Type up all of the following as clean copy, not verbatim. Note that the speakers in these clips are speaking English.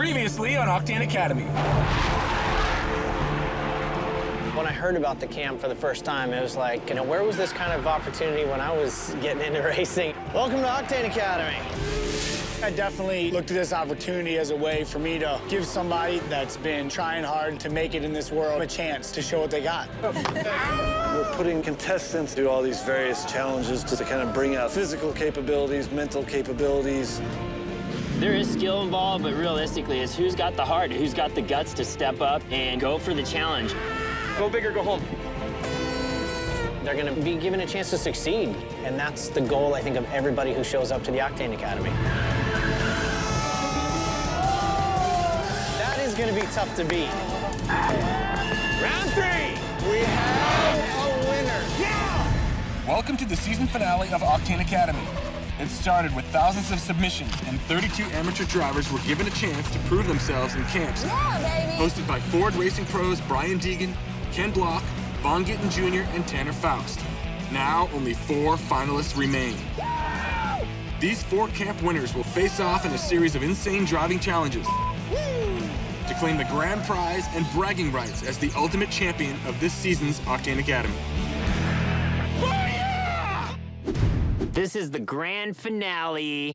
Previously on Octane Academy. When I heard about the camp for the first time, it was like, where was this kind of opportunity when I was getting into racing? Welcome to Octane Academy. I definitely looked at this opportunity as a way for me to give somebody that's been trying hard to make it in this world a chance to show what they got. We're putting contestants through all these various challenges to kind of bring out physical capabilities, mental capabilities. There is skill involved, but realistically, it's who's got the heart, who's got the guts to step up and go for the challenge. Go big or go home. They're going to be given a chance to succeed, and that's the goal, I think, of everybody who shows up to the Octane Academy. That is going to be tough to beat. Round 3. We have a winner. Yeah! Welcome to the season finale of Octane Academy. It started with thousands of submissions, and 32 amateur drivers were given a chance to prove themselves in camps. Yeah, baby! Hosted by Ford Racing pros Brian Deegan, Ken Block, Von Gittin Jr., and Tanner Faust. Now, only 4 finalists remain. These 4 camp winners will face off in a series of insane driving challenges to claim the grand prize and bragging rights as the ultimate champion of this season's Octane Academy. This is the grand finale.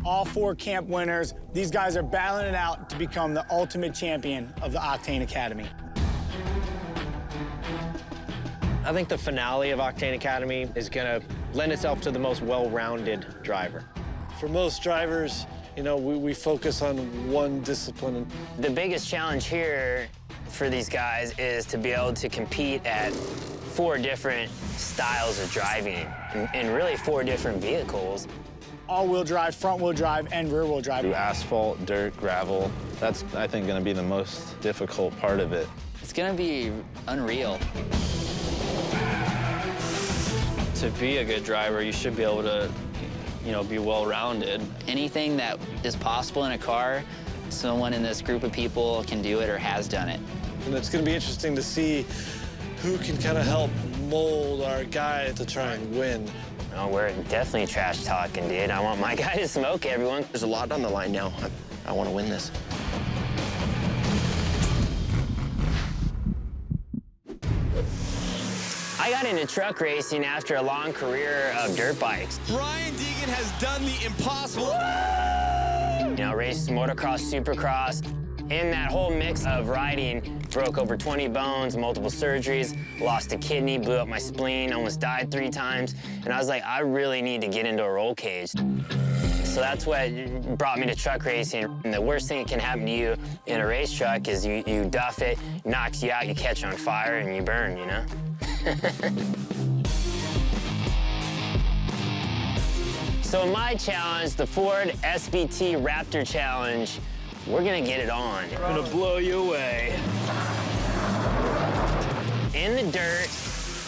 All 4 camp winners, these guys are battling it out to become the ultimate champion of the Octane Academy. I think the finale of Octane Academy is going to lend itself to the most well-rounded driver. For most drivers, we focus on one discipline. The biggest challenge here for these guys is to be able to compete at 4 different styles of driving and really 4 different vehicles. All-wheel drive, front-wheel drive, and rear-wheel drive. Through asphalt, dirt, gravel. That's, I think, going to be the most difficult part of it. It's going to be unreal. To be a good driver, you should be able to, be well-rounded. Anything that is possible in a car, someone in this group of people can do it or has done it. And it's going to be interesting to see who can kind of help mold our guy to try and win. Oh, we're definitely trash talking, dude. I want my guy to smoke everyone. There's a lot on the line now. I want to win this. I got into truck racing after a long career of dirt bikes. Brian Deegan has done the impossible. Raced motocross, supercross. In that whole mix of riding, broke over 20 bones, multiple surgeries, lost a kidney, blew up my spleen, almost died 3 times. And I was like, I really need to get into a roll cage. So that's what brought me to truck racing. And the worst thing that can happen to you in a race truck is you duff it, knocks you out, you catch on fire, and you burn, So my challenge, the Ford SVT Raptor Challenge, we're gonna get it on. I'm gonna blow you away. In the dirt,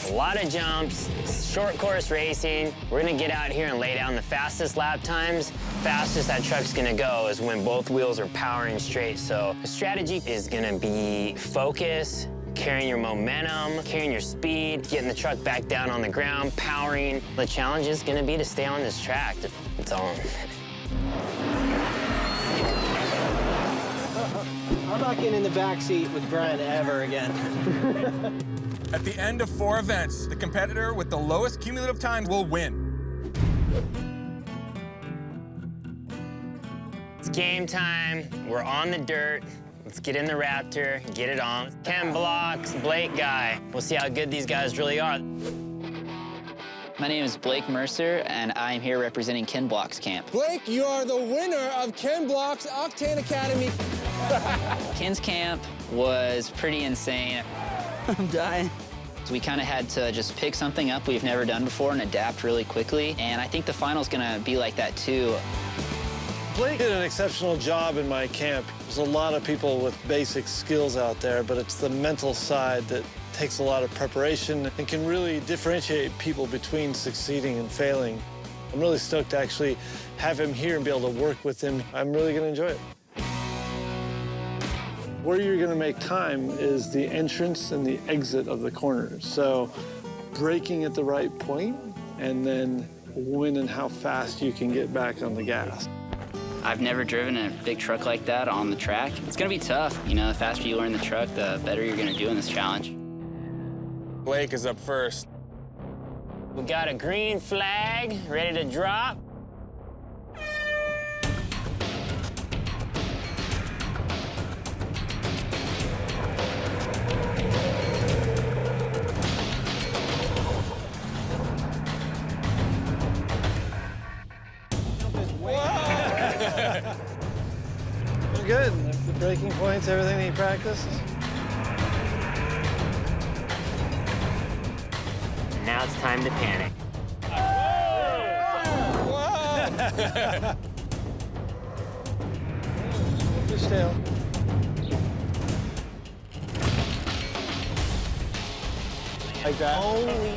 a lot of jumps, short course racing. We're gonna get out here and lay down the fastest lap times. Fastest that truck's gonna go is when both wheels are powering straight. So the strategy is gonna be focus, carrying your momentum, carrying your speed, getting the truck back down on the ground, powering. The challenge is gonna be to stay on this track. It's on. I'm not getting in the back seat with Brian ever again. At the end of 4 events, the competitor with the lowest cumulative time will win. It's game time. We're on the dirt. Let's get in the Raptor, get it on. Ken Blocks, Blake Guy. We'll see how good these guys really are. My name is Blake Mercer, and I'm here representing Ken Block's camp. Blake, you are the winner of Ken Block's Octane Academy. Ken's camp was pretty insane. I'm dying. So we kind of had to just pick something up we've never done before and adapt really quickly. And I think the final's gonna be like that too. Blake did an exceptional job in my camp. There's a lot of people with basic skills out there, but it's the mental side that takes a lot of preparation and can really differentiate people between succeeding and failing. I'm really stoked to actually have him here and be able to work with him. I'm really gonna enjoy it. Where you're gonna make time is the entrance and the exit of the corners. So braking at the right point and then when and how fast you can get back on the gas. I've never driven a big truck like that on the track. It's gonna be tough. You know, the faster you learn the truck, the better you're gonna do in this challenge. Blake is up first. We got a green flag ready to drop. Good. The braking points, everything that you practiced. Now it's time to panic. Fishtail. Like that. Holy.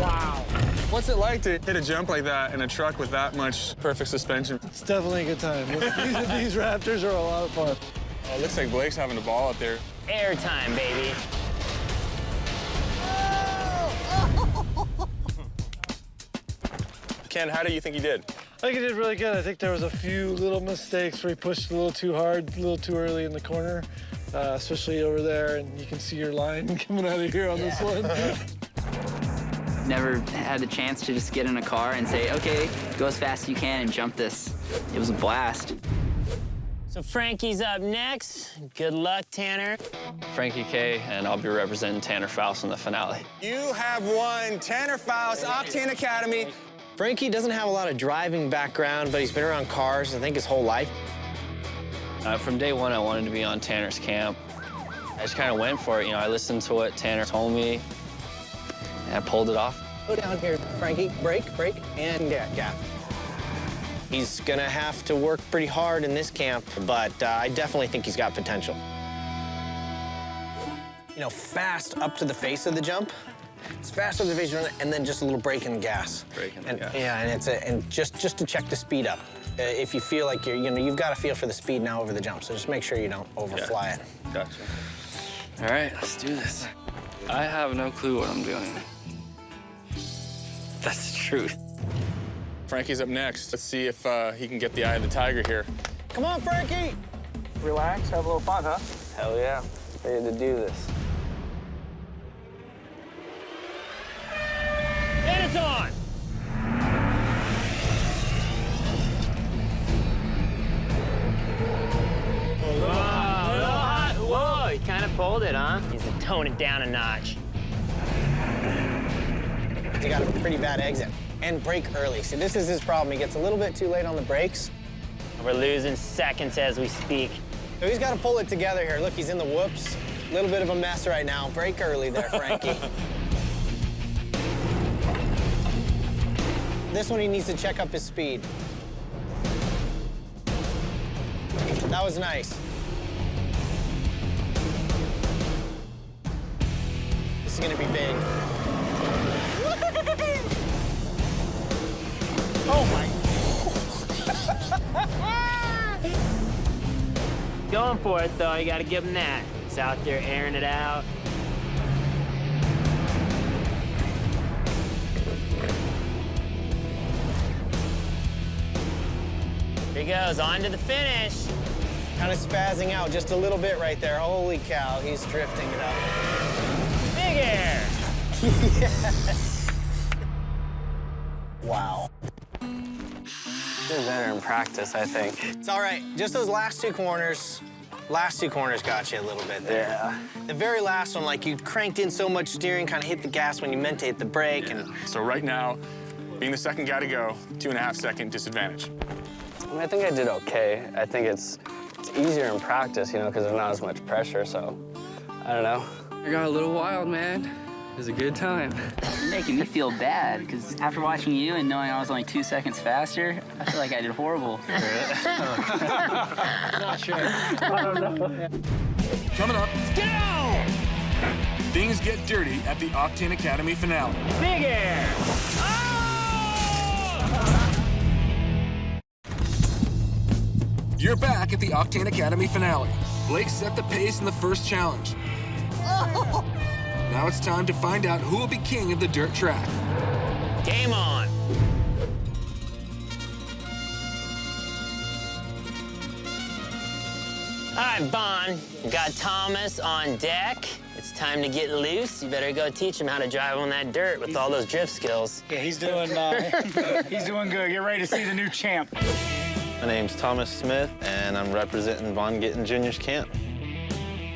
Wow. What's it like to hit a jump like that in a truck with that much perfect suspension? It's definitely a good time. These Raptors are a lot of fun. Oh, it looks like Blake's having a ball out there. Airtime, baby. Ken, how do you think you did? I think he did really good. I think there was a few little mistakes where he pushed a little too hard, a little too early in the corner, especially over there, and you can see your line coming out of here on this one. Never had the chance to just get in a car and say, okay, go as fast as you can and jump this. It was a blast. So Frankie's up next. Good luck, Tanner. Frankie K, and I'll be representing Tanner Faust in the finale. You have won Tanner Faust, Octane Academy. Frankie doesn't have a lot of driving background, but he's been around cars, I think, his whole life. From day one, I wanted to be on Tanner's camp. I just kind of went for it. You know, I listened to what Tanner told me, and I pulled it off. Go down here, Frankie. Brake, and gap. He's gonna have to work pretty hard in this camp, but I definitely think he's got potential. You know, fast up to the face of the jump. It's fast up to the face, and then just a little brake and gas. Brake and gas. Yeah, and just to check the speed up. If you feel like you've got to feel for the speed now over the jump, so just make sure you don't overfly it. Gotcha. All right, let's do this. I have no clue what I'm doing. That's the truth. Frankie's up next. Let's see if he can get the eye of the tiger here. Come on, Frankie! Relax, have a little fun, huh? Hell yeah, ready to do this. And it's on! Whoa, he kind of pulled it, huh? He's to tone it down a notch. He got a pretty bad exit. And brake early. See, this is his problem. He gets a little bit too late on the brakes. We're losing seconds as we speak. So he's got to pull it together here. Look, he's in the whoops. A little bit of a mess right now. Brake early there, Frankie. This one, he needs to check up his speed. That was nice. This is gonna be big. Oh my. Going for it though, you gotta give him that. He's out there airing it out. Here he goes, on to the finish. Kind of spazzing out just a little bit right there. Holy cow, he's drifting it up. Big air! Yes! Wow. You're better in practice, I think. It's all right, just those last two corners got you a little bit there. Yeah. The very last one, like you cranked in so much steering, kind of hit the gas when you meant to hit the brake. And so right now, being the second guy to go, 2.5-second disadvantage. I mean, I think I did okay. I think it's easier in practice, you know, because there's not as much pressure, so I don't know. I got a little wild, man. It was a good time. You're making me feel bad, because after watching you and knowing I was only 2 seconds faster, I feel like I did horrible. Not sure. I don't know. Coming up, Let's go! things get dirty at the Octane Academy finale. Big air! You're back at the Octane Academy finale. Blake set the pace in the first challenge. Now it's time to find out who will be king of the dirt track. Game on. right, Vaughn, we got Thomas on deck. It's time to get loose. You better go teach him how to drive on that dirt with all those drift skills. Yeah, he's doing he's doing good. Get ready to see the new champ. My name's Thomas Smith, and I'm representing Von Gittin Jr.'s camp.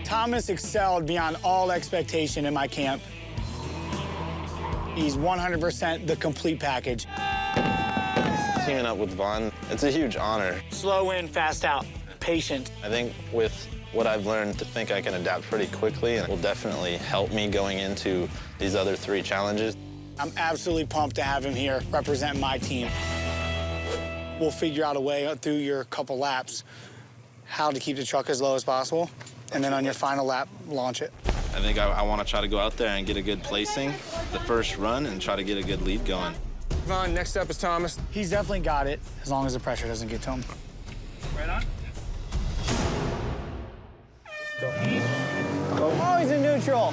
Thomas excelled beyond all expectation in my camp. He's 100% the complete package. Teaming up with Von, it's a huge honor. Slow in, fast out, patient. I think with what I've learned, to think I can adapt pretty quickly, and it will definitely help me going into these other 3 challenges. I'm absolutely pumped to have him here representing my team. We'll figure out a way through your couple laps how to keep the truck as low as possible, and then on your final lap, launch it. I think I want to try to go out there and get a good placing the first run and try to get a good lead going. Vaughn, next up is Thomas. He's definitely got it, as long as the pressure doesn't get to him. Right on. Oh, he's in neutral.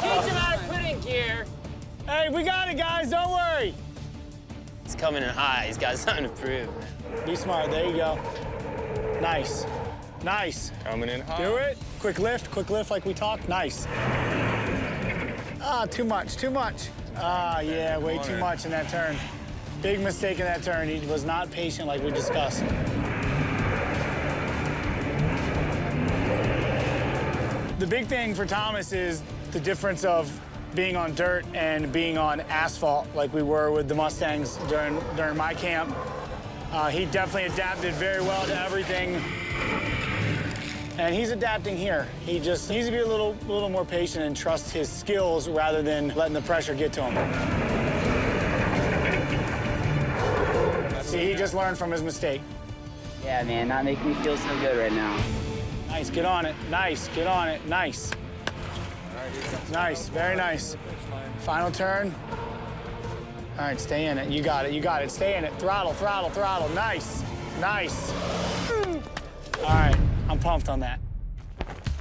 Teach him how to put in gear. Hey, we got it, guys. Don't worry. He's coming in high. He's got something to prove. Be smart. There you go. Nice. Nice. Coming in high. Do it. Quick lift like we talked. Nice. Ah, too much, too much. Ah, yeah, way too much in that turn. Big mistake in that turn. He was not patient like we discussed. The big thing for Thomas is the difference of being on dirt and being on asphalt like we were with the Mustangs during my camp. He definitely adapted very well to everything. And he's adapting here. He just needs to be a little more patient and trust his skills rather than letting the pressure get to him. See, he just learned from his mistake. Yeah, man, not making me feel so good right now. Nice, get on it. Nice, get on it. Nice. Nice, very nice. Final turn. All right, stay in it. You got it, you got it. Stay in it. Throttle, throttle, throttle. Nice, nice. All right, I'm pumped on that.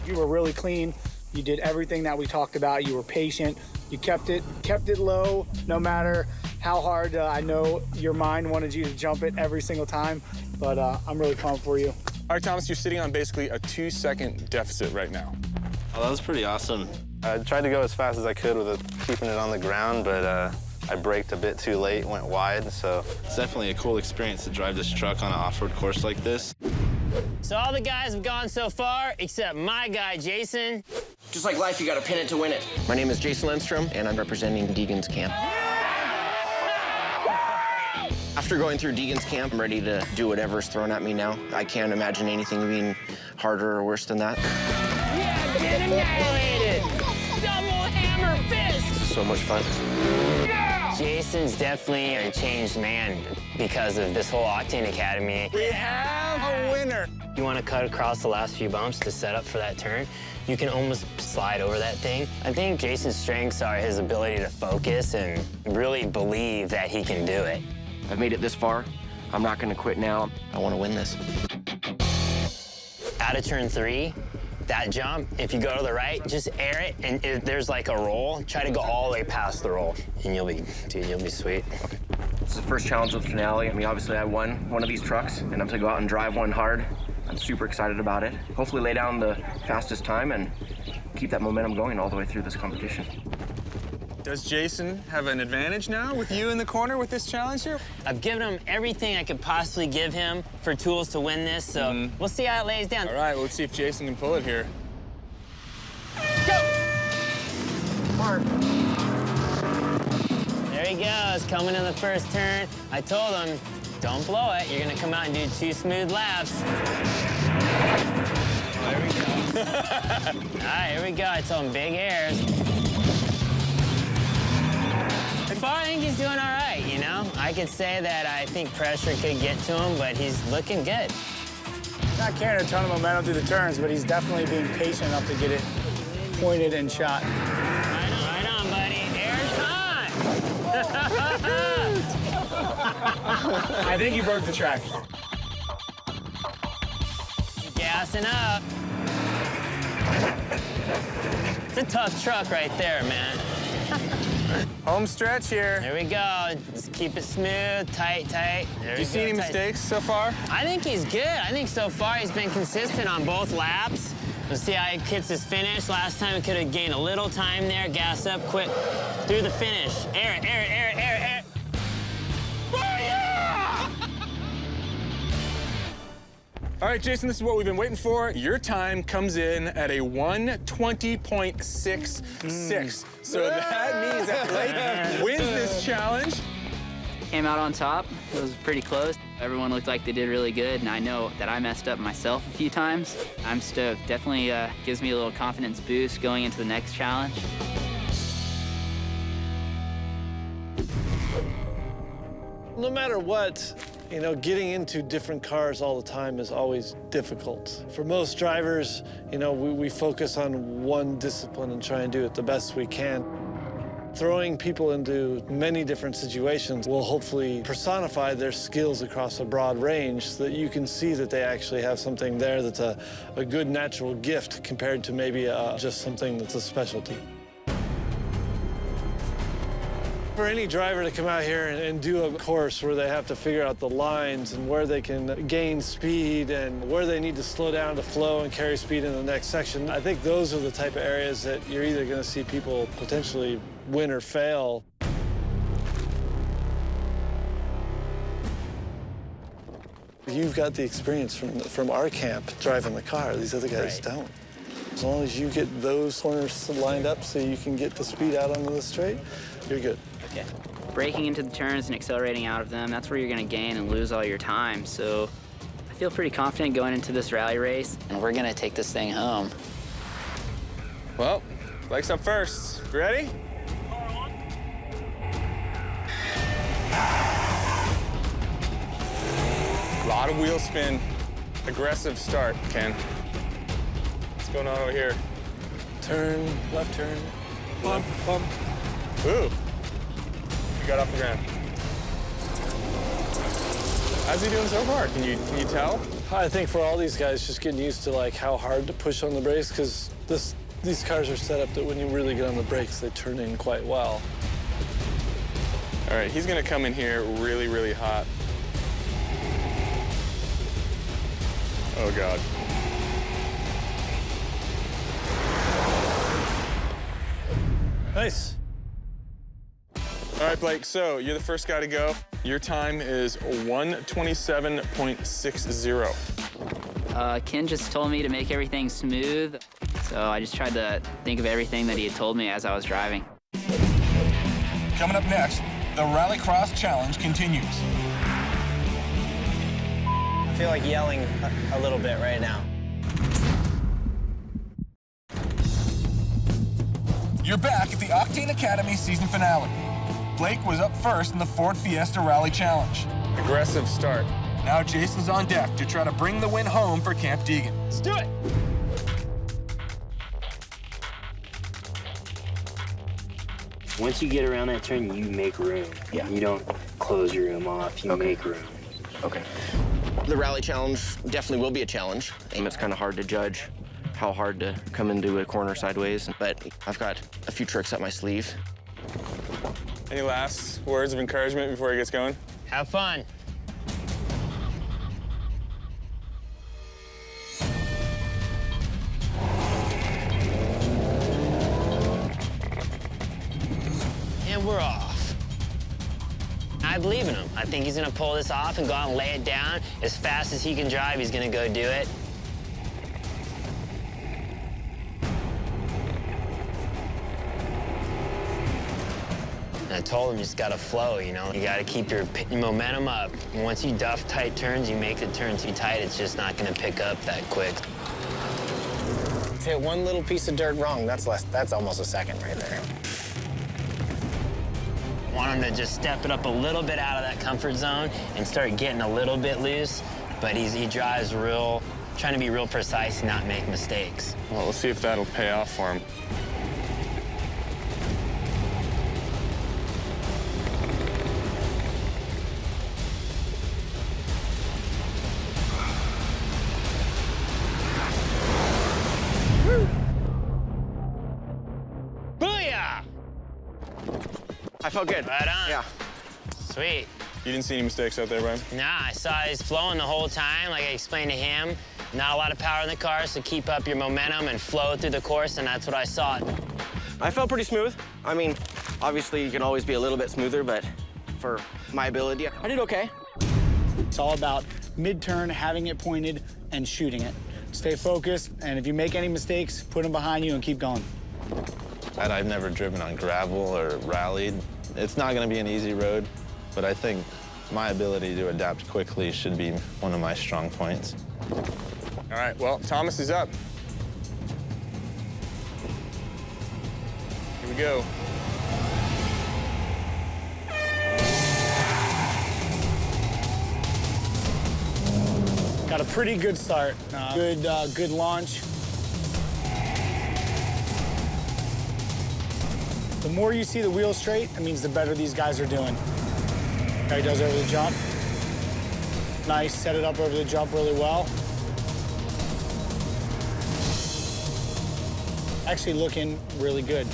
You were really clean. You did everything that we talked about. You were patient. You kept it low, no matter how hard I know your mind wanted you to jump it every single time. But I'm really pumped for you. All right, Thomas, you're sitting on basically a 2-second deficit right now. Oh, that was pretty awesome. I tried to go as fast as I could with it, keeping it on the ground, but I braked a bit too late, went wide, so it's definitely a cool experience to drive this truck on an off-road course like this. So all the guys have gone so far, except my guy, Jason. Just like life, you gotta pin it to win it. My name is Jason Lindstrom, and I'm representing Deegan's camp. After going through Deegan's camp, I'm ready to do whatever's thrown at me now. I can't imagine anything being harder or worse than that. Yeah, get annihilated! Double hammer fist! This is so much fun. Yeah! Jason's definitely a changed man because of this whole Octane Academy. We have a winner. You want to cut across the last few bumps to set up for that turn, you can almost slide over that thing. I think Jason's strengths are his ability to focus and really believe that he can do it. I've made it this far. I'm not going to quit now. I want to win this. Out of turn 3, that jump, if you go to the right, just air it, and if there's like a roll, try to go all the way past the roll, and you'll be sweet. Okay. This is the first challenge of the finale. I mean, obviously, I won one of these trucks, and I'm going to go out and drive one hard. I'm super excited about it. Hopefully lay down the fastest time and keep that momentum going all the way through this competition. Does Jason have an advantage now with you in the corner with this challenge here? I've given him everything I could possibly give him for tools to win this, so we'll see how it lays down. All right, well, let's see if Jason can pull it here. Go! Mark. There he goes, coming in the first turn. I told him, don't blow it. You're gonna come out and do 2 smooth laps. There we go. All right, here we go. I told him big airs. So far, I think he's doing all right, you know? I could say that I think pressure could get to him, but he's looking good. Not carrying a ton of momentum through the turns, but he's definitely being patient enough to get it pointed and shot. Right on, buddy. Air time! I think you broke the track. Gassing up. It's a tough truck right there, man. Home stretch here. There we go. Just keep it smooth, tight, tight. There Do you see any mistakes so far? I think he's good. I think so far he's been consistent on both laps. Let's see how he hits his finish. Last time he could have gained a little time there. Gas up quick through the finish. Air it, air it, air it, air it, air it. Oh, yeah! All right, Jason, this is what we've been waiting for. Your time comes in at a 1:20.66. So that means that Blake wins this challenge. Came out on top. It was pretty close. Everyone looked like they did really good, and I know that I messed up myself a few times. I'm stoked. Definitely gives me a little confidence boost going into the next challenge. No matter what, you know, getting into different cars all the time is always difficult. For most drivers, you know, we focus on one discipline and try and do it the best we can. Throwing people into many different situations will hopefully personify their skills across a broad range so that you can see that they actually have something there that's a good natural gift compared to maybe just something that's a specialty. For any driver to come out here and do a course where they have to figure out the lines and where they can gain speed and where they need to slow down to flow and carry speed in the next section, I think those are the type of areas that you're either going to see people potentially win or fail. You've got the experience from our camp driving the car. These other guys don't. As long as you get those corners lined up so you can get the speed out onto the straight, you're good. Okay. Braking into the turns and accelerating out of them, that's where you're going to gain and lose all your time. So I feel pretty confident going into this rally race, and we're going to take this thing home. Well, Blake's up first. Ready? A lot of wheel spin. Aggressive start, Ken. What's going on over here? Turn, left turn, bump, bump. Ooh. You got off the ground. How's he doing so far? Can you tell? I think for all these guys, just getting used to like how hard to push on the brakes, because these cars are set up that when you really get on the brakes, they turn in quite well. All right, he's gonna come in here really, really hot. Oh, God. Nice. All right, Blake, so you're the first guy to go. Your time is 1:27.60. Ken just told me to make everything smooth, so I just tried to think of everything that he had told me as I was driving. Coming up next, the Rallycross Challenge continues. I feel like yelling a little bit right now. You're back at the Octane Academy season finale. Blake was up first in the Ford Fiesta Rally Challenge. Aggressive start. Now Jason's on deck to try to bring the win home for Camp Deegan. Let's do it. Once you get around that turn, you make room. Yeah. You don't close your room off, you make room. Okay. The rally challenge definitely will be a challenge. And it's kind of hard to judge how hard to come into a corner sideways, but I've got a few tricks up my sleeve. Any last words of encouragement before he gets going? Have fun. And we're off. I believe in him. I think he's gonna pull this off and go out and lay it down. As fast as he can drive, he's gonna go do it. And I told him you just gotta flow, you know? You gotta keep your momentum up. And once you duff tight turns, you make the turn too tight, it's just not gonna pick up that quick. Hit one little piece of dirt wrong, that's almost a second right there. I want him to just step it up a little bit out of that comfort zone and start getting a little bit loose, but he drives trying to be real precise and not make mistakes. Well, let's see if that'll pay off for him. Booyah! felt good. Right on. Yeah. Sweet. You didn't see any mistakes out there, Brian? Nah, I saw he's flowing the whole time, like I explained to him. Not a lot of power in the car, so keep up your momentum and flow through the course, and that's what I saw. I felt pretty smooth. I mean, obviously you can always be a little bit smoother, but for my ability, I did okay. It's all about mid-turn, having it pointed, and shooting it. Stay focused, and if you make any mistakes, put them behind you and keep going. I've never driven on gravel or rallied. It's not going to be an easy road, but I think my ability to adapt quickly should be one of my strong points. All right, well, Thomas is up. Here we go. Got a pretty good start. Good launch. The more you see the wheel straight, it means the better these guys are doing. There he does over the jump. Nice, set it up over the jump really well. Actually looking really good.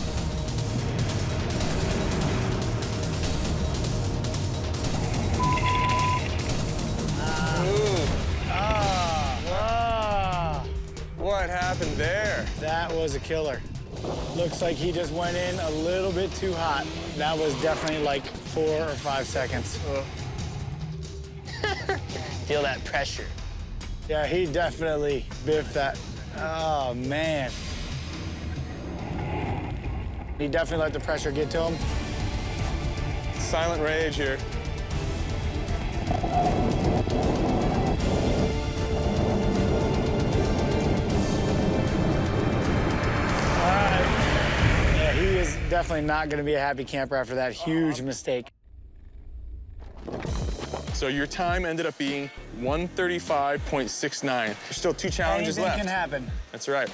What happened there? That was a killer. Looks like he just went in a little bit too hot. That was definitely like 4 or 5 seconds. Feel that pressure. Yeah, he definitely biffed that. Oh, man. He definitely let the pressure get to him. Silent rage here. Definitely not going to be a happy camper after that huge mistake. So your time ended up being 135.69. There's still 2 challenges left. Anything can happen. That's right.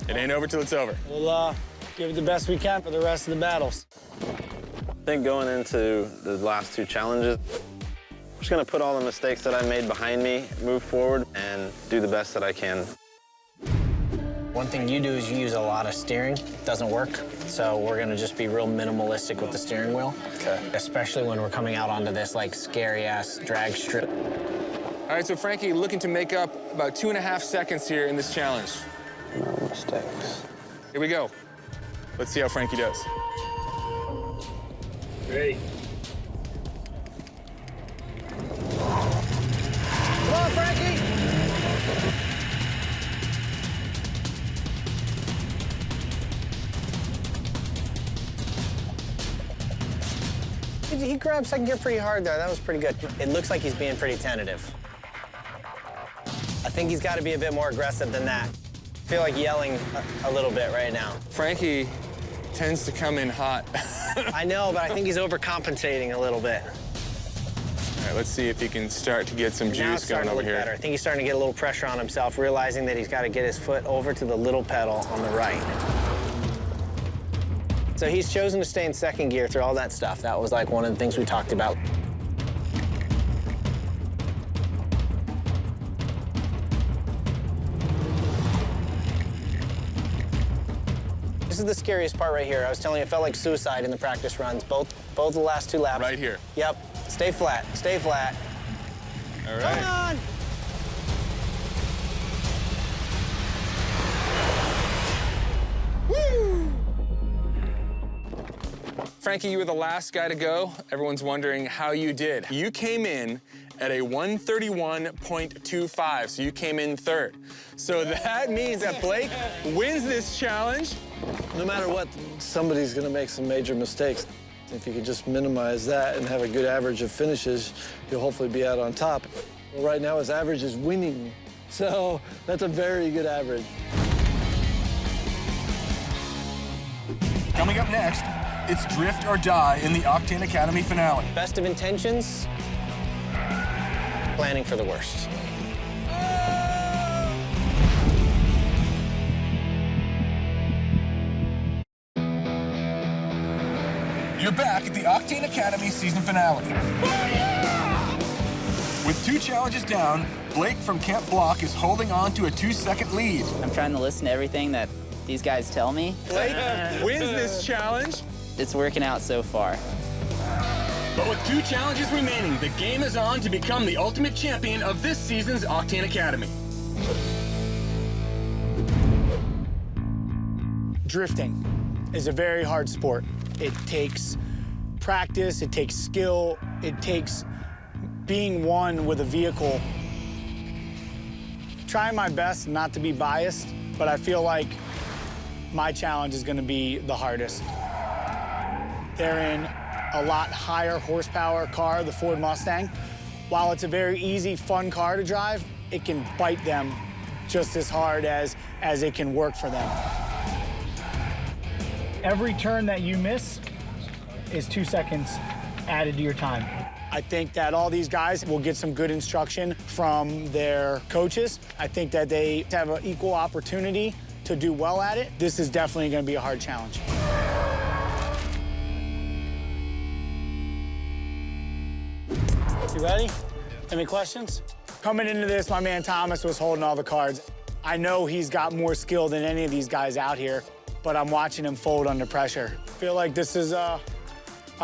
It ain't over till it's over. We'll give it the best we can for the rest of the battles. I think going into the last 2 challenges, I'm just going to put all the mistakes that I made behind me, move forward, and do the best that I can. One thing you do is you use a lot of steering. It doesn't work, so we're gonna just be real minimalistic with the steering wheel. Okay. Especially when we're coming out onto this like scary-ass drag strip. All right, so Frankie looking to make up about 2.5 seconds here in this challenge. No mistakes. Here we go. Let's see how Frankie does. Ready. Come on, Frankie! He grabbed second gear pretty hard there. That was pretty good. It looks like he's being pretty tentative. I think he's got to be a bit more aggressive than that. I feel like yelling a little bit right now. Frankie tends to come in hot. I know, but I think he's overcompensating a little bit. All right, let's see if he can start to get some Now juice it's starting going to over look here. better. I think he's starting to get a little pressure on himself, realizing that he's got to get his foot over to the little pedal on the right. So he's chosen to stay in second gear through all that stuff. That was like one of the things we talked about. This is the scariest part right here. I was telling you, it felt like suicide in the practice runs, both the last 2 laps. Right here. Yep. Stay flat. Stay flat. All right. Come on. Frankie, you were the last guy to go. Everyone's wondering how you did. You came in at a 131.25, so you came in 3rd. So that means that Blake wins this challenge. No matter what, somebody's going to make some major mistakes. If you can just minimize that and have a good average of finishes, you'll hopefully be out on top. Well, right now, his average is winning, so that's a very good average. Coming up next, it's Drift or Die in the Octane Academy finale. Best of intentions, planning for the worst. You're back at the Octane Academy season finale. With 2 challenges down, Blake from Camp Block is holding on to a 2-second lead. I'm trying to listen to everything that these guys tell me. Blake wins this challenge. It's working out so far. With 2 challenges remaining, the game is on to become the ultimate champion of this season's Octane Academy. Drifting is a very hard sport. It takes practice, it takes skill, it takes being one with a vehicle. Trying my best not to be biased, but I feel like my challenge is gonna be the hardest. They're in a lot higher horsepower car, the Ford Mustang. While it's a very easy, fun car to drive, it can bite them just as hard as it can work for them. Every turn that you miss is 2 seconds added to your time. I think that all these guys will get some good instruction from their coaches. I think that they have an equal opportunity to do well at it. This is definitely going to be a hard challenge. You ready? Any questions? Coming into this, my man Thomas was holding all the cards. I know he's got more skill than any of these guys out here, but I'm watching him fold under pressure. Feel like this is our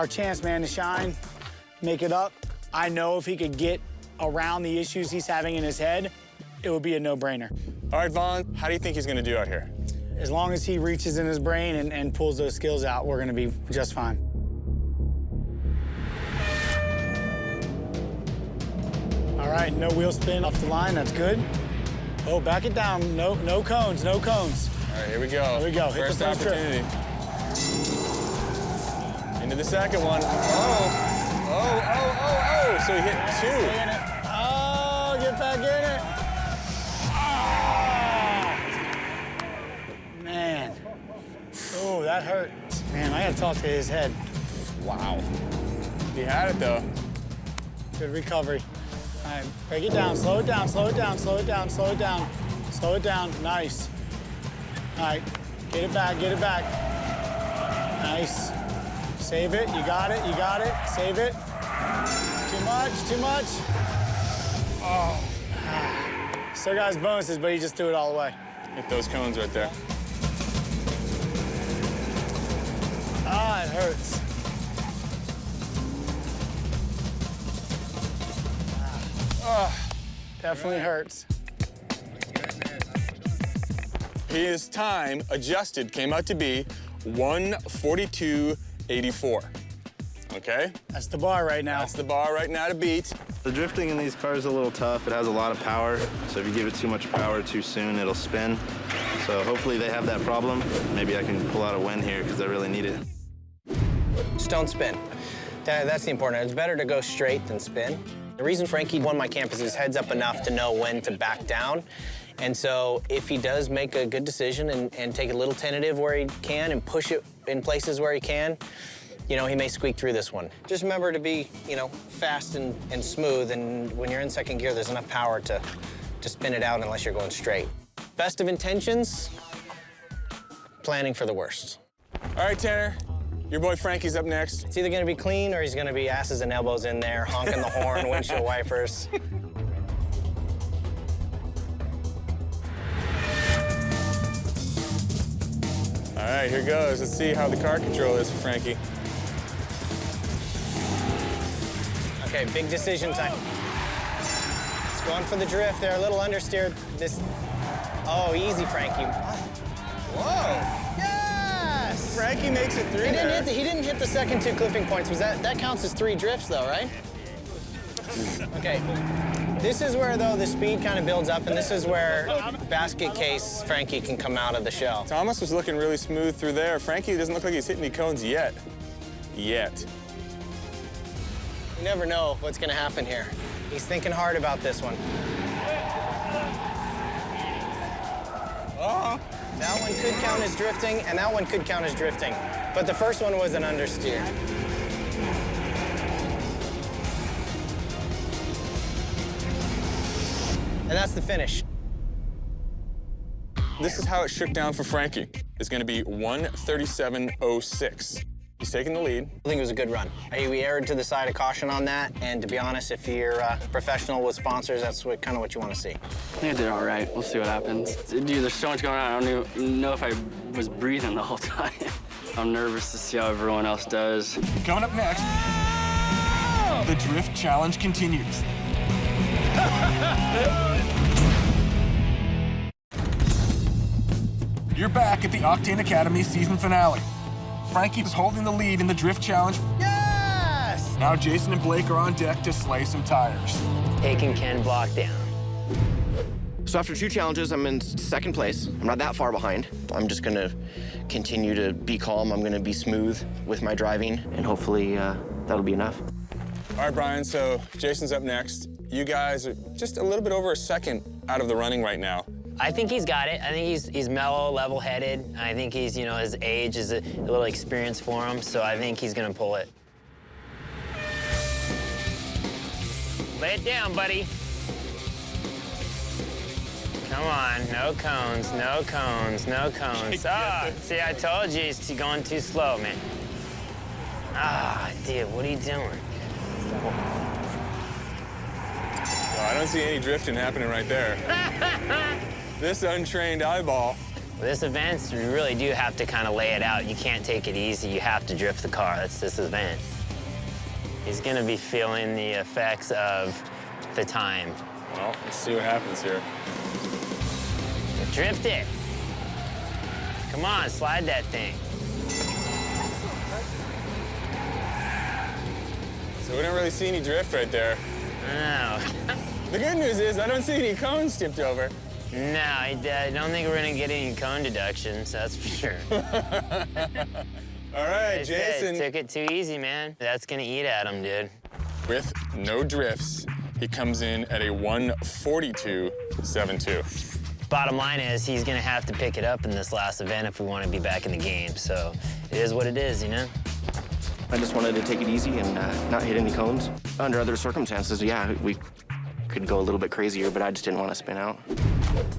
chance, man, to shine, make it up. I know if he could get around the issues he's having in his head, it would be a no-brainer. All right, Vaughn, how do you think he's gonna do out here? As long as he reaches in his brain and pulls those skills out, we're gonna be just fine. All right, no wheel spin off the line, that's good. Oh, back it down, no cones, no cones. All right, here we go. Here we go, hit First the first opportunity. Into the second one. Oh, so he hit 2. Stay in it. Oh, get back in it. Oh. Man. Oh, that hurt. Man, I gotta talk to his head. Wow. He had it, though. Good recovery. All right, break it down, slow it down, slow it down, slow it down, slow it down. Slow it down, nice. All right, get it back, get it back. Nice. Save it, you got it, save it. Too much. Oh. Still got his bonuses, but he just threw it all away. Hit those cones right there. Ah, it hurts. Definitely hurts. His time adjusted came out to be 1:42.84. Okay? That's the bar right now. That's the bar right now to beat. The drifting in these cars is a little tough. It has a lot of power, so if you give it too much power too soon, it'll spin. So hopefully they have that problem. Maybe I can pull out a win here because I really need it. Just don't spin. That's the important. It's better to go straight than spin. The reason Frankie won my camp is he's heads up enough to know when to back down. And so if he does make a good decision and take a little tentative where he can and push it in places where he can, you know, he may squeak through this one. Just remember to be, you know, fast and smooth, and when you're in second gear, there's enough power to spin it out unless you're going straight. Best of intentions, planning for the worst. All right, Tanner, your boy Frankie's up next. It's either gonna be clean or he's gonna be asses and elbows in there, honking the horn, windshield wipers. All right, here goes. Let's see how the car control is for Frankie. Okay, big decision time. It's going for the drift there, a little understeer. Oh, easy, Frankie. Whoa! Yes! Frankie makes it through. He didn't hit the second 2 clipping points. That counts as 3 drifts, though, right? Okay. This is where, though, the speed kind of builds up, and this is where basket case Frankie can come out of the shell. Thomas was looking really smooth through there. Frankie doesn't look like he's hit any cones yet. You never know what's gonna happen here. He's thinking hard about this one. Oh. That one could count as drifting, and that one could count as drifting. But the first one was an understeer. And that's the finish. This is how it shook down for Frankie. It's gonna be 1:37.06. He's taking the lead. I think it was a good run. We erred to the side of caution on that, and to be honest, if you're professional with sponsors, that's kind of what you want to see. I think I did all right. We'll see what happens. Dude, there's so much going on. I don't even know if I was breathing the whole time. I'm nervous to see how everyone else does. Coming up next. The drift challenge continues. You're back at the Octane Academy season finale. Frankie is holding the lead in the drift challenge. Yes! Now Jason and Blake are on deck to slay some tires. Taking Ken Block down. So after 2 challenges, I'm in second place. I'm not that far behind. I'm just gonna continue to be calm. I'm gonna be smooth with my driving, and hopefully that'll be enough. All right, Brian, so Jason's up next. You guys are just a little bit over a second out of the running right now. I think he's got it. I think he's mellow, level-headed. I think he's, you know, his age is a little experience for him, so I think he's gonna pull it. Lay it down, buddy. Come on, no cones, no cones, no cones. Ah, see, I told you he's going too slow, man. Ah, dude, what are you doing? Well, I don't see any drifting happening right there. This untrained eyeball. This event, you really do have to kind of lay it out. You can't take it easy. You have to drift the car. That's this event. He's gonna be feeling the effects of the time. Well, let's see what happens here. Drift it. Come on, slide that thing. So we don't really see any drift right there. No. The good news is I don't see any cones tipped over. No, I don't think we're gonna get any cone deductions, that's for sure. All right, Jason. Took it too easy, man. That's gonna eat at him, dude. With no drifts, he comes in at a 1:42.72. Bottom line is he's gonna have to pick it up in this last event if we want to be back in the game. So it is what it is, you know? I just wanted to take it easy and not hit any cones. Under other circumstances, yeah, we could go a little bit crazier, but I just didn't want to spin out.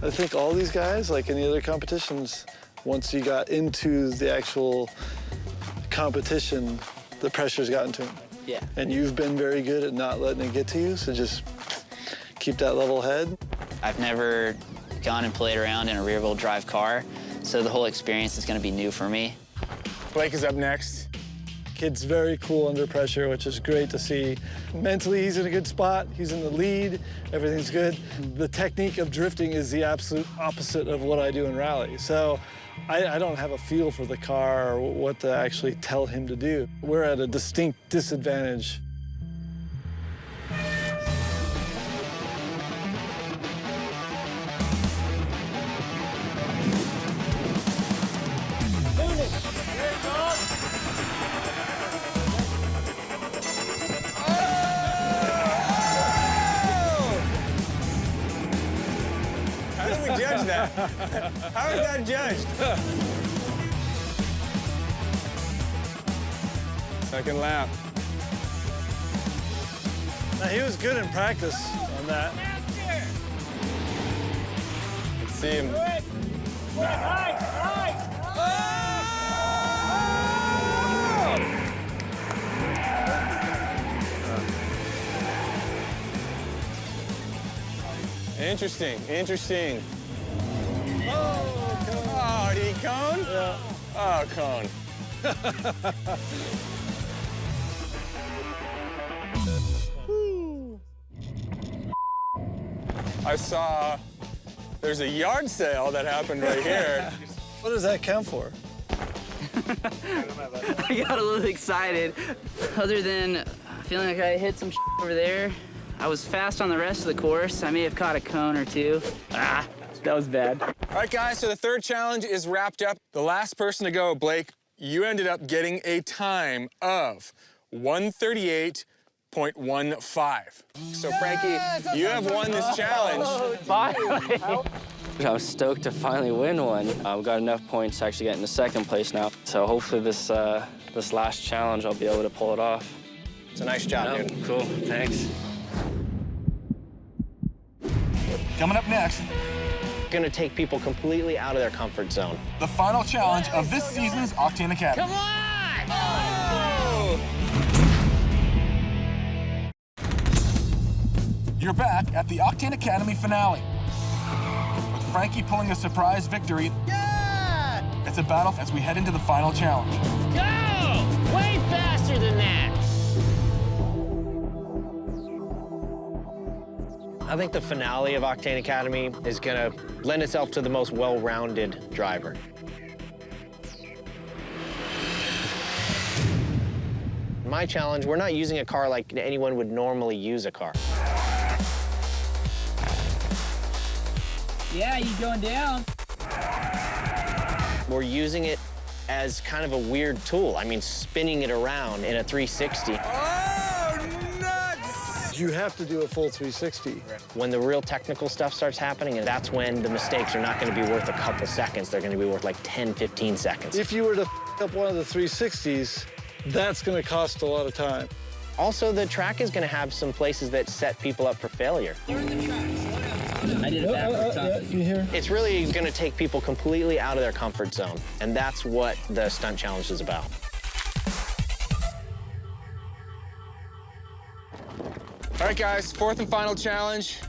I think all these guys, like any other competitions, once you got into the actual competition, the pressure's gotten to them. Yeah. And you've been very good at not letting it get to you, so just keep that level head. I've never gone and played around in a rear-wheel drive car, so the whole experience is going to be new for me. Blake is up next. Kid's very cool under pressure, which is great to see. Mentally, he's in a good spot. He's in the lead. Everything's good. The technique of drifting is the absolute opposite of what I do in rally. So I don't have a feel for the car or what to actually tell him to do. We're at a distinct disadvantage. How is that judged? Second lap. Now, he was good in practice on that. Let's see him. Interesting, interesting. Oh, did he cone? Yeah. Oh, cone. I saw there's a yard sale that happened right here. What does that count for? I got a little excited. Other than feeling like I hit some over there, I was fast on the rest of the course. I may have caught a cone or two. Ah, that was bad. All right, guys, so the third challenge is wrapped up. The last person to go, Blake, you ended up getting a time of 138.15. So, Frankie, you have won this challenge. Finally! I was stoked to finally win one. I've got enough points to actually get into second place now. So hopefully this last challenge, I'll be able to pull it off. It's a nice job, dude. Cool, thanks. Coming up next, Gonna take people completely out of their comfort zone. the final challenge of this season's Octane Academy. Come on! You're back at the Octane Academy finale. With Frankie pulling a surprise victory, Yeah! it's a battle as we head into the final challenge. Go! Way faster than that! I think the finale of Octane Academy is gonna lend itself to the most well-rounded driver. My challenge, we're not using a car like anyone would normally use a car. Yeah, you going down. We're using it as kind of a weird tool. I mean, spinning it around in a 360. You have to do a full 360. When the real technical stuff starts happening, and that's when the mistakes are not going to be worth a couple seconds. They're going to be worth like 10, 15 seconds. If you were to f up one of the 360s, that's going to cost a lot of time. Also, the track is going to have some places that set people up for failure. I did a backward top. You hear? It's really going to take people completely out of their comfort zone, and that's what the stunt challenge is about. All right, guys, fourth and final challenge.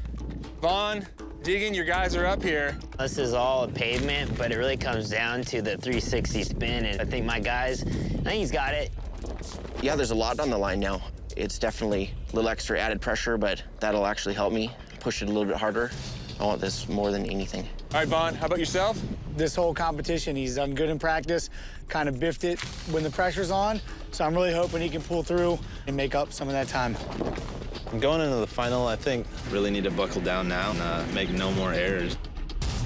Vaughn, Deegan, your guys are up here. This is all a pavement, but it really comes down to the 360 spin, and I think my guys, I think he's got it. Yeah, there's a lot on the line now. It's definitely a little extra added pressure, but that'll actually help me push it a little bit harder. I want this more than anything. All right, Vaughn, how about yourself? This whole competition, he's done good in practice, kind of biffed it when the pressure's on, so I'm really hoping he can pull through and make up some of that time. Going into the final, I think really need to buckle down now and make no more errors.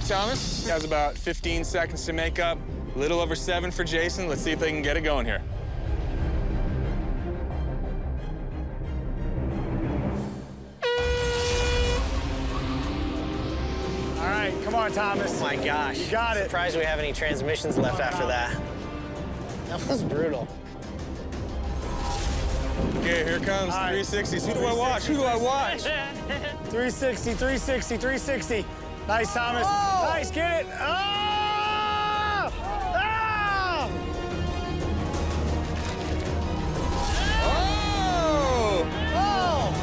Thomas has about 15 seconds to make up. A little over 7 for Jason. Let's see if they can get it going here. All right, come on, Thomas. Oh my gosh. You got it. Surprised we have any transmissions left after that. That was brutal. Okay, here comes 360s. Who do I watch? Who do I watch? 360, 360, 360. Nice, Thomas. Oh! Nice, get it. Oh! Oh! Oh! Oh!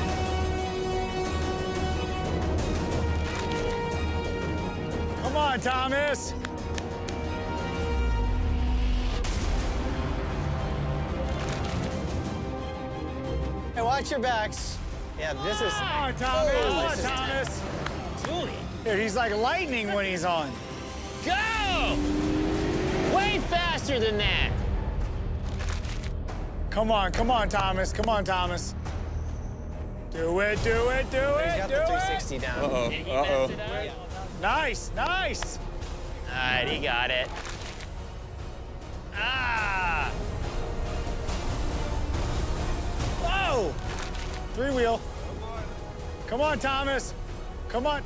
Come on, Thomas. Hey, watch your backs. Yeah, this is... Come on, Thomas. Come on, Thomas. Dude, he's like lightning when he's on. Go! Way faster than that. Come on, Thomas. Come on, Thomas. Do it, do it, do it, He's got the 360 down. Uh-oh, uh-oh. Nice, nice. All right, he got it. Ah! Whoa! 3-wheel. Come on, Thomas. Come on.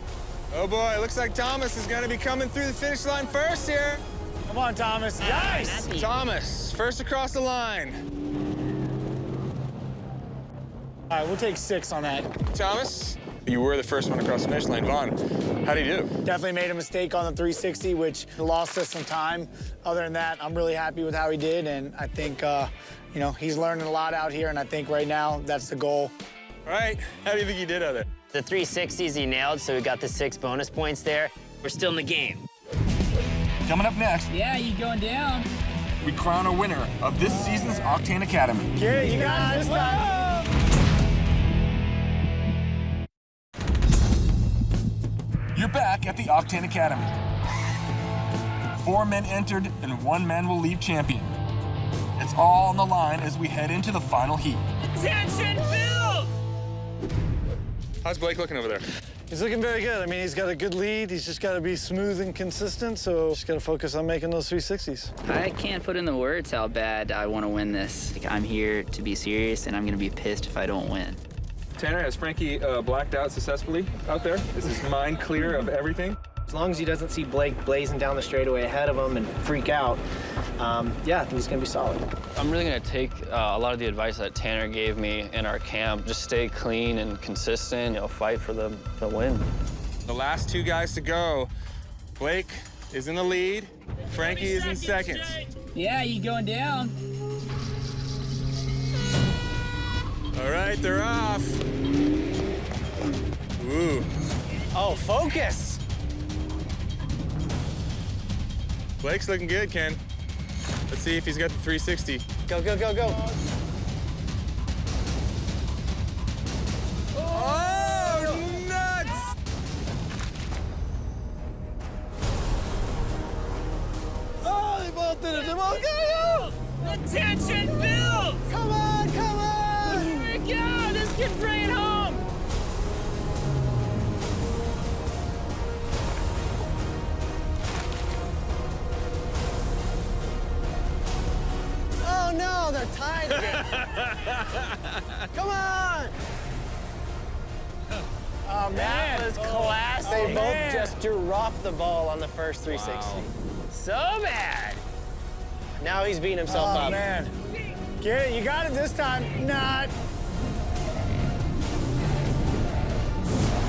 Oh boy, looks like Thomas is gonna be coming through the finish line first here. Come on, Thomas. Nice! Thomas, first across the line. All right, we'll take 6 on that. Thomas, you were the first one across the finish line. Vaughn, how'd he do? Definitely made a mistake on the 360, which lost us some time. Other than that, I'm really happy with how he did, and I think, you know, he's learning a lot out here, and I think right now that's the goal. All right, how do you think he did out there? The 360s he nailed, so we got the 6 bonus points there. We're still in the game. Coming up next, Yeah, you going down. we crown a winner of this season's Octane Academy. Yeah, you got it this time. You're back at the Octane Academy. 4 men entered, and 1 man will leave champion. It's all on the line as we head into the final heat. Attention, build! How's Blake looking over there? He's looking very good. I mean, he's got a good lead. He's just got to be smooth and consistent, so just got to focus on making those 360s. I can't put in the words how bad I want to win this. Like, I'm here to be serious, and I'm going to be pissed if I don't win. Tanner, has Frankie blacked out successfully out there? Is his mind clear of everything? As long as he doesn't see Blake blazing down the straightaway ahead of him and freak out, yeah, I think he's going to be solid. I'm really going to take a lot of the advice that Tanner gave me in our camp. Just stay clean and consistent, you know, fight for the win. The last 2 guys to go. Blake is in the lead. Frankie is in second. Yeah, you going down. All right, they're off. Ooh. Oh, focus! Blake's looking good, Ken. Let's see if he's got the 360. Go, go, go, go. Oh, nuts! Just bring it home! Oh no, they're tied again. Come on! Oh, man. That was classic. They both man. just dropped the ball on the first 360. So bad. Now he's beating himself Oh, up. man. Get it. You got it this time. Not.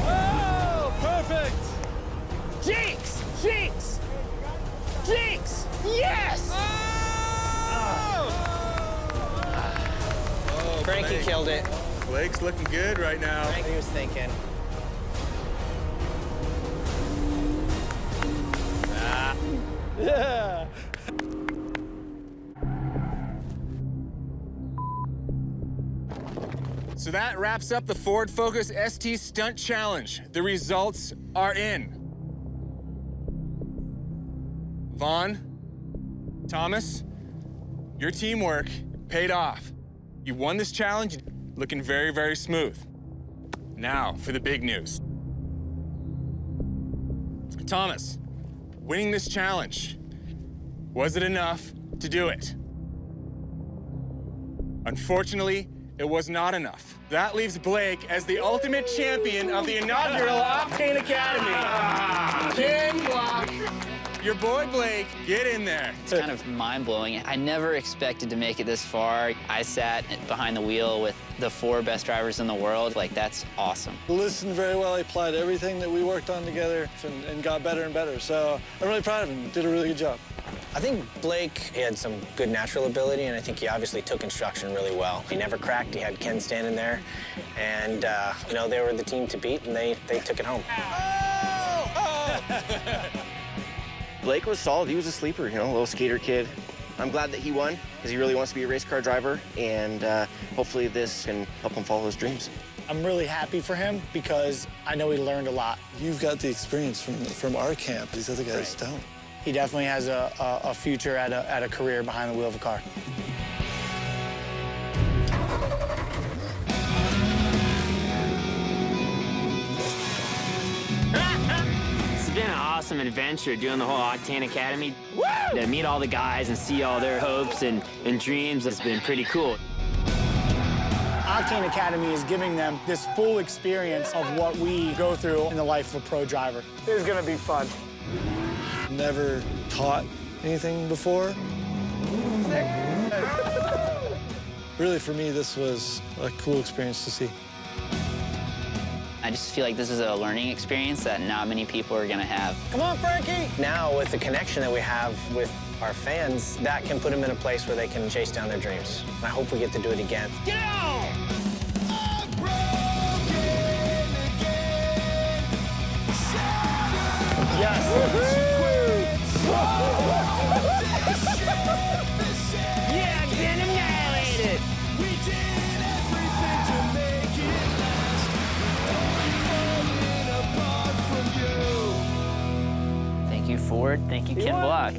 Oh, perfect! Jinx! Jinx! Jinx! Yes! Oh, Frankie Blake. killed it. Blake's looking good right now. Frankie was thinking. Yeah! So that wraps up the Ford Focus ST Stunt Challenge. The results are in. Vaughn, Thomas, your teamwork paid off. You won this challenge, looking very, very smooth. Now for the big news. Thomas, winning this challenge, was it enough to do it? Unfortunately, it was not enough. That leaves Blake as the ultimate champion of the inaugural Octane Academy. Ken Block, your boy Blake, get in there. It's kind of mind-blowing. I never expected to make it this far. I sat behind the wheel with the 4 best drivers in the world. Like, that's awesome. Listened very well. He applied everything that we worked on together and got better and better. So I'm really proud of him. Did a really good job. I think Blake, he had some good natural ability, and I think he obviously took instruction really well. He never cracked. He had Ken standing there, and, you know, they were the team to beat, and they took it home. Blake was solid. He was a sleeper, you know, a little skater kid. I'm glad that he won because he really wants to be a race car driver, and hopefully this can help him follow his dreams. I'm really happy for him because I know he learned a lot. You've got the experience from our camp. These other guys don't. He definitely has a future at a career behind the wheel of a car. It's been an awesome adventure doing the whole Octane Academy. Woo! To meet all the guys and see all their hopes and dreams has been pretty cool. Octane Academy is giving them this full experience of what we go through in the life of a pro driver. This is gonna be fun. Never taught anything before. Really, for me, this was a cool experience to see. I just feel like this is a learning experience that not many people are gonna have. Come on, Frankie! Now, with the connection that we have with our fans, that can put them in a place where they can chase down their dreams. I hope we get to do it again. Get on! Yeah, I've been annihilated! We did everything to make it last. Only falling apart from you. Thank you, Ford. Thank you, Ken Block.